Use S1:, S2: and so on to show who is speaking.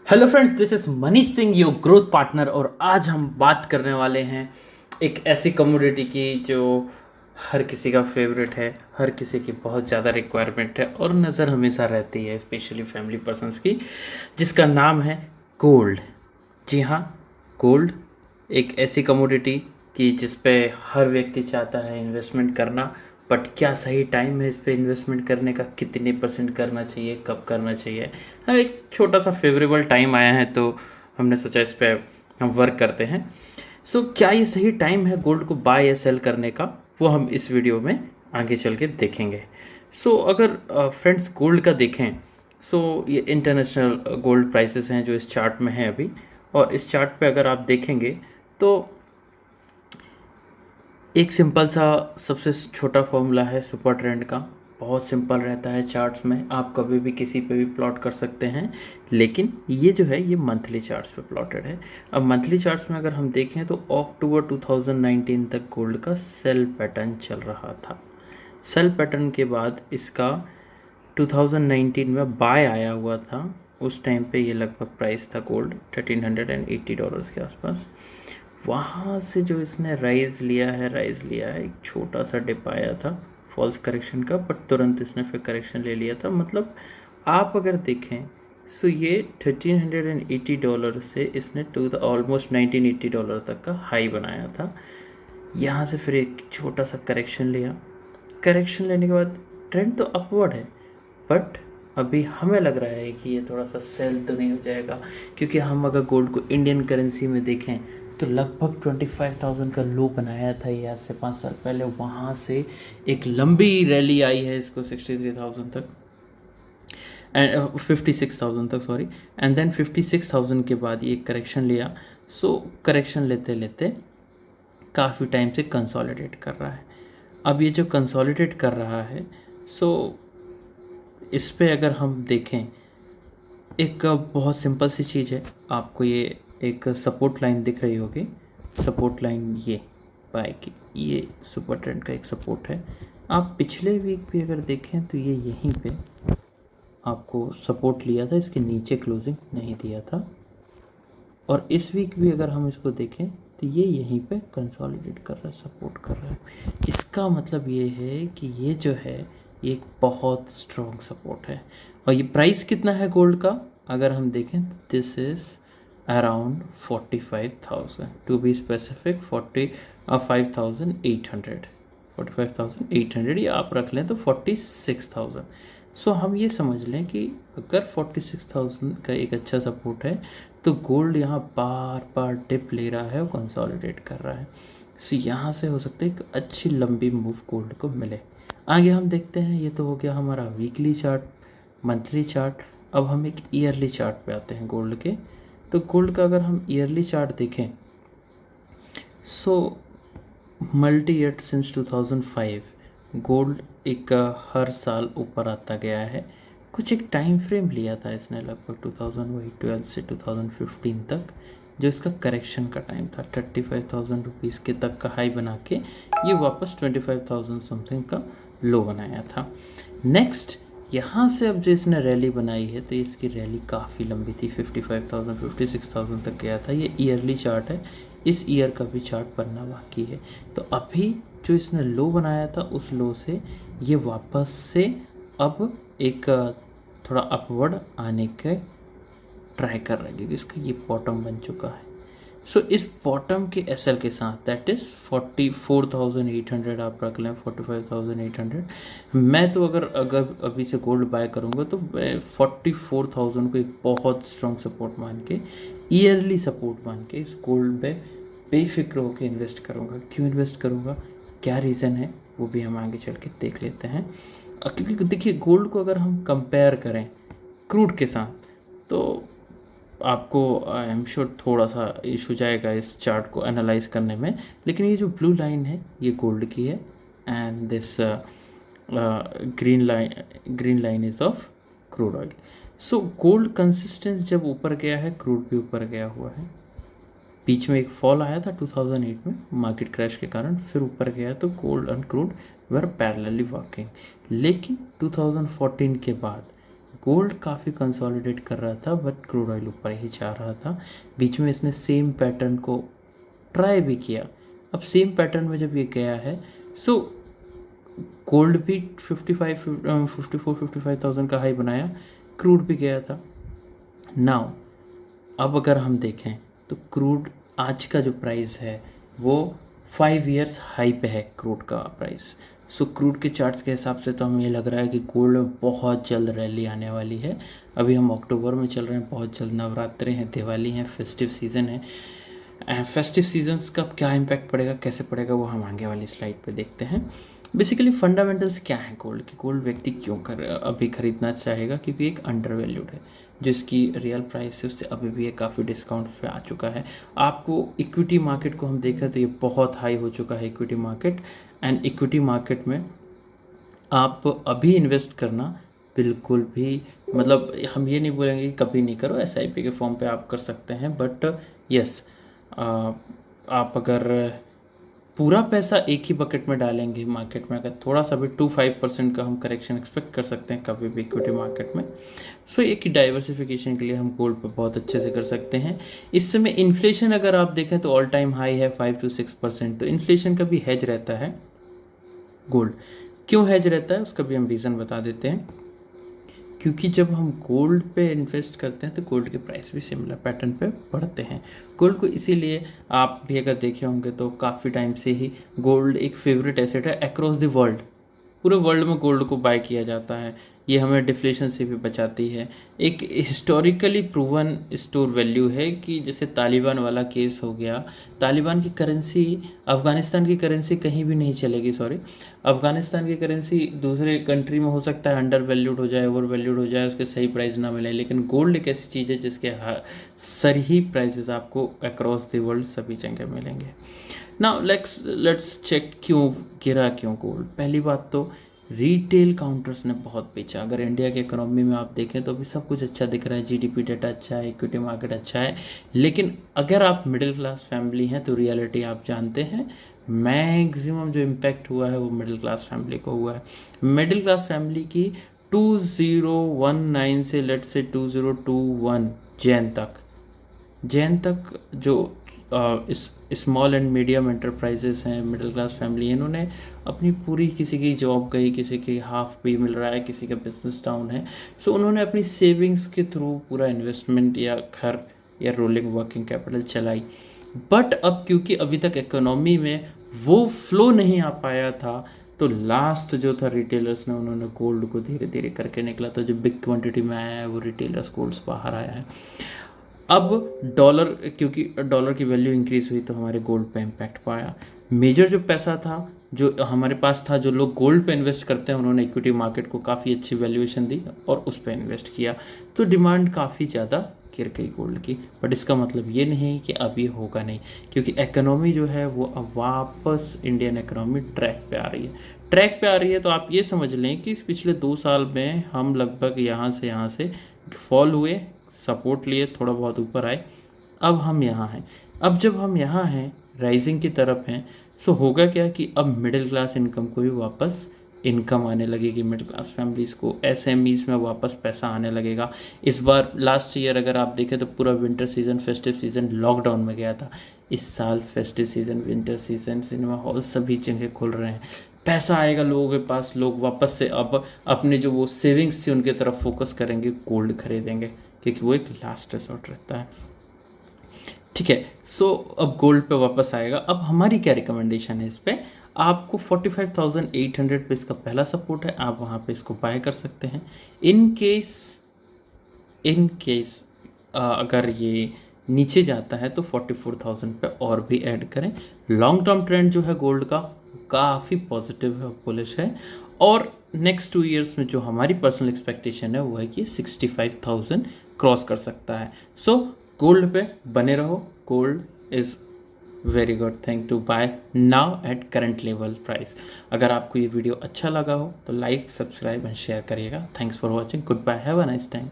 S1: Hello friends, this is Manish Singh, your growth partner. और आज हम बात करने वाले हैं एक ऐसी कमोडिटी की जो हर किसी का फेवरेट है, हर किसी की बहुत ज़्यादा रिक्वायरमेंट है और नज़र हमेशा रहती है, स्पेशली फैमिली पर्सन्स की, जिसका नाम है गोल्ड। जी हाँ, गोल्ड एक ऐसी कमोडिटी कि जिस पे हर व्यक्ति चाहता है इन्वेस्टमेंट करना। बट क्या सही टाइम है इस पे इन्वेस्टमेंट करने का? कितने परसेंट करना चाहिए, कब करना चाहिए? हाँ, एक छोटा सा फेवरेबल टाइम आया है तो हमने सोचा इस पे हम वर्क करते हैं। क्या ये सही टाइम है गोल्ड को बाय या सेल करने का? वो हम इस वीडियो में आगे चल के देखेंगे। अगर फ्रेंड्स गोल्ड का देखें, ये इंटरनेशनल गोल्ड प्राइसेस हैं जो इस चार्ट में हैं अभी। और इस चार्ट पे अगर आप देखेंगे तो एक सिंपल सा सबसे छोटा फॉर्मूला है सुपर ट्रेंड का। बहुत सिंपल रहता है चार्ट्स में, आप कभी भी किसी पे भी प्लॉट कर सकते हैं। लेकिन ये जो है ये मंथली चार्ट्स पे प्लॉटेड है। अब मंथली चार्ट्स में अगर हम देखें तो अक्टूबर 2019 तक गोल्ड का सेल पैटर्न चल रहा था। सेल पैटर्न के बाद इसका 2019 में बाय आया हुआ था। उस टाइम पे ये लगभग प्राइस था गोल्ड $1380 के आसपास। वहाँ से जो इसने राइज़ लिया है, एक छोटा सा डिप आया था फॉल्स करेक्शन का, बट तुरंत इसने फिर करेक्शन ले लिया था। मतलब आप अगर देखें ये $1380 से इसने ऑलमोस्ट $1980 तक का हाई बनाया था। यहाँ से फिर एक छोटा सा करेक्शन लिया। करेक्शन लेने के बाद ट्रेंड तो अपवर्ड है, बट अभी हमें लग रहा है कि ये थोड़ा सा सेल तो नहीं हो जाएगा, क्योंकि हम अगर गोल्ड को इंडियन करेंसी में देखें तो लगभग 25,000 का लो बनाया था ये आज से 5 साल पहले। वहाँ से एक लंबी रैली आई है इसको 63,000 तक एंड 56,000 तक, सॉरी। एंड देन 56,000 के बाद ये करेक्शन लिया। करेक्शन लेते लेते काफ़ी टाइम से कंसोलिडेट कर रहा है। अब ये जो कंसोलिडेट कर रहा है, सो इस पे अगर हम देखें, एक बहुत सिंपल सी चीज़ है। आपको ये एक सपोर्ट लाइन दिख रही होगी, सपोर्ट लाइन ये बाय की, ये सुपर ट्रेंड का एक सपोर्ट है। आप पिछले वीक भी अगर देखें तो ये यहीं पे आपको सपोर्ट लिया था, इसके नीचे क्लोजिंग नहीं दिया था। और इस वीक भी अगर हम इसको देखें तो ये यहीं पे कंसोलिडेट कर रहा है, सपोर्ट कर रहा है। इसका मतलब ये है कि ये जो है ये एक बहुत स्ट्रॉन्ग सपोर्ट है। और ये प्राइस कितना है गोल्ड का अगर हम देखें, this is around 45,000 to be specific, 45,800 या आप रख लें तो 46,000। हम ये समझ लें कि अगर 46,000 का एक अच्छा सपोर्ट है तो गोल्ड यहाँ बार बार डिप ले रहा है और कंसोलिडेट कर रहा है। यहाँ से हो सकता है एक अच्छी लंबी मूव गोल्ड को मिले। आगे हम देखते हैं, ये तो हो गया हमारा वीकली चार्ट, मंथली चार्ट। अब हम एक ईयरली चार्ट पे आते हैं गोल्ड के। तो गोल्ड का अगर हम ईयरली चार्ट देखें, मल्टी ईयर सिंस 2005 गोल्ड एक हर साल ऊपर आता गया है। कुछ एक टाइम फ्रेम लिया था इसने लगभग 2012 से 2015 तक, जो इसका करेक्शन का टाइम था। 35,000 रुपीज़ के तक का हाई बना के ये वापस 25,000 समथिंग का लो बनाया था। नेक्स्ट यहाँ से अब जो इसने रैली बनाई है तो इसकी रैली काफ़ी लंबी थी, 55,000 56,000 तक गया था। ये ईयरली चार्ट है, इस ईयर का भी चार्ट बनना बाकी है। तो अभी जो इसने लो बनाया था उस लो से ये वापस से अब एक थोड़ा अपवर्ड आने के ट्राई कर रहा है, क्योंकि इसका ये बॉटम बन चुका है। इस बॉटम के एसएल के साथ, दैट इज़ 44,800 आप रख लें, 45,800। मैं तो अगर अगर अभी से गोल्ड बाय करूँगा तो मैं 44,000 को एक बहुत स्ट्रॉन्ग सपोर्ट मान के, ईयरली सपोर्ट मान के इस गोल्ड पे बेफिक्र होकर इन्वेस्ट करूँगा। क्यों इन्वेस्ट करूँगा, क्या रीज़न है, वो भी हम आगे चल के देख लेते हैं। क्योंकि देखिए गोल्ड को अगर हम कंपेयर करें क्रूड के साथ तो आपको आई एम श्योर थोड़ा सा इशू जाएगा इस चार्ट को एनालाइज करने में। लेकिन ये जो ब्लू लाइन है ये गोल्ड की है and this green line is of crude oil. Gold consistence जब ऊपर गया है, क्रूड भी ऊपर गया हुआ है। बीच में एक फॉल आया था 2008 में मार्केट क्रैश के कारण, फिर ऊपर गया तो gold and crude were parallelly working. लेकिन 2014 के बाद गोल्ड काफ़ी कंसोलिडेट कर रहा था बट क्रूड ऑयल ऊपर ही जा रहा था। बीच में इसने सेम पैटर्न को ट्राई भी किया। अब सेम पैटर्न में जब ये गया है सो गोल्ड भी 54-55,000 का हाई बनाया, क्रूड भी गया था। नाउ अब अगर हम देखें तो क्रूड आज का जो प्राइस है वो 5 इयर्स हाई पे है क्रूड का प्राइस। सो क्रूड के चार्ट्स के हिसाब से तो हमें ये लग रहा है कि गोल्ड में बहुत जल्द रैली आने वाली है। अभी हम अक्टूबर में चल रहे हैं, बहुत जल्द नवरात्रे हैं, दिवाली हैं, फेस्टिव सीज़न है। फेस्टिव सीजन्स का क्या इम्पैक्ट पड़ेगा, कैसे पड़ेगा, वो हम आगे वाली स्लाइड पे देखते हैं। बेसिकली फंडामेंटल्स क्या है गोल्ड की, गोल्ड व्यक्ति क्यों अभी खरीदना चाहेगा, क्योंकि एक अंडर वैल्यूड है। जो इसकी रियल प्राइस है उससे अभी भी ये काफ़ी डिस्काउंट पे आ चुका है। आपको इक्विटी मार्केट को हम देखें तो ये बहुत हाई हो चुका है equity market. And equity market में आप अभी इन्वेस्ट करना बिल्कुल भी, मतलब हम ये नहीं बोलेंगे कि कभी नहीं करो, SIP के फॉर्म पे आप कर सकते हैं, बट यस आप अगर पूरा पैसा एक ही बकेट में डालेंगे मार्केट में, अगर थोड़ा सा भी 2-5% का हम करेक्शन एक्सपेक्ट कर सकते हैं कभी भी इक्विटी मार्केट में। सो एक डाइवर्सिफिकेशन के लिए हम गोल्ड पे बहुत अच्छे से कर सकते हैं। इस समय इन्फ्लेशन अगर आप देखें तो ऑल टाइम हाई है 5-6%, तो इन्फ्लेशन का भी हेज रहता है गोल्ड। क्यों हेज रहता है उसका भी हम रीज़न बता देते हैं। क्योंकि जब हम गोल्ड पे इन्वेस्ट करते हैं तो गोल्ड के प्राइस भी सिमिलर पैटर्न पे बढ़ते हैं। गोल्ड को इसीलिए आप भी अगर देखे होंगे तो काफ़ी टाइम से ही गोल्ड एक फेवरेट एसेट है अक्रॉस द वर्ल्ड। पूरे वर्ल्ड में गोल्ड को बाय किया जाता है। ये हमें डिफ्लेशन से भी बचाती है। एक हिस्टोरिकली प्रूवन स्टोर वैल्यू है कि जैसे तालिबान वाला केस हो गया, तालिबान की करेंसी अफ़गानिस्तान की करेंसी कहीं भी नहीं चलेगी, सॉरी अफ़गानिस्तान की करेंसी दूसरे कंट्री में हो सकता है अंडर वैल्यूड हो जाए, ओवर वैल्यूड हो जाए, उसके सही प्राइस ना मिले, लेकिन गोल्ड एक ऐसी चीज़ है जिसके सही प्राइसेस आपको अक्रॉस द वर्ल्ड सभी जगह मिलेंगे। नाउ लेट्स चेक क्यों गिरा, क्यों गोल्ड। पहली बात तो रिटेल काउंटर्स ने बहुत बेचा। अगर इंडिया के इकोनॉमी में आप देखें तो अभी सब कुछ अच्छा दिख रहा है, GDP डेटा अच्छा है, इक्विटी मार्केट अच्छा है, लेकिन अगर आप मिडिल क्लास फैमिली हैं तो रियलिटी आप जानते हैं, मैक्सिमम जो इम्पैक्ट हुआ है वो मिडिल क्लास फैमिली को हुआ है। मिडिल क्लास फैमिली की 2019 से लेट से 2021 जैन तक जो स्मॉल एंड मीडियम एंटरप्राइजेस हैं, मिडिल क्लास फैमिली है, इन्होंने अपनी पूरी, किसी की जॉब गई, किसी की हाफ पे मिल रहा है, किसी का बिजनेस डाउन है, सो उन्होंने अपनी सेविंग्स के थ्रू पूरा इन्वेस्टमेंट या घर या रोलिंग वर्किंग कैपिटल चलाई। बट अब क्योंकि अभी तक इकोनॉमी में वो फ्लो नहीं आ पाया था तो लास्ट जो था रिटेलर्स ने, उन्होंने गोल्ड को धीरे धीरे करके निकला, तो जो बिग क्वांटिटी में आया है वो रिटेलर्स गोल्ड्स बाहर आया है। अब डॉलर, क्योंकि डॉलर की वैल्यू इंक्रीज हुई तो हमारे गोल्ड पे इम्पैक्ट पाया। मेजर जो पैसा था जो हमारे पास था, जो लोग गोल्ड पे इन्वेस्ट करते हैं, उन्होंने इक्विटी मार्केट को काफ़ी अच्छी वैल्यूएशन दी और उस पर इन्वेस्ट किया, तो डिमांड काफ़ी ज़्यादा गिर गई गोल्ड की। बट इसका मतलब ये नहीं कि अब ये होगा नहीं, क्योंकि इकोनॉमी जो है वो अब वापस इंडियन इकोनॉमी ट्रैक पे आ रही है। तो आप ये समझ लें कि पिछले 2 साल में हम लगभग यहाँ से फॉल हुए, सपोर्ट लिए, थोड़ा बहुत ऊपर आए, अब हम यहाँ हैं। अब जब हम यहाँ हैं, राइजिंग की तरफ हैं, सो होगा क्या कि अब मिडिल क्लास इनकम को भी वापस इनकम आने लगेगी, मिडिल क्लास फैमिलीज़ को, SMEs में वापस पैसा आने लगेगा। इस बार लास्ट ईयर अगर आप देखें तो पूरा winter season, festive season lockdown में गया था। इस साल festive season, winter season, cinema hall सभी जगह खुल रहे हैं, पैसा आएगा लोगों के पास, लोग वापस से अब अपने जो वो सेविंग्स थी उनके तरफ फोकस करेंगे, गोल्ड खरीदेंगे, क्योंकि वो एक लास्ट रिसोर्ट रहता है। ठीक है, सो अब गोल्ड पे वापस आएगा। अब हमारी क्या रिकमेंडेशन है इस पे, आपको 45,800 पे इसका पहला सपोर्ट है, आप वहाँ पे इसको बाय कर सकते हैं। इन केस अगर ये नीचे जाता है तो 44,000 पे और भी ऐड करें। लॉन्ग टर्म ट्रेंड जो है गोल्ड का काफ़ी पॉजिटिव है, बुलिश है, और नेक्स्ट 2 इयर्स में जो हमारी पर्सनल एक्सपेक्टेशन है वो है कि 65,000 क्रॉस कर सकता है। सो गोल्ड पे बने रहो, gold is very good thing to buy now at current level price. अगर आपको ये वीडियो अच्छा लगा हो तो लाइक, सब्सक्राइब एंड शेयर करिएगा। Thanks for watching, goodbye, have a nice time.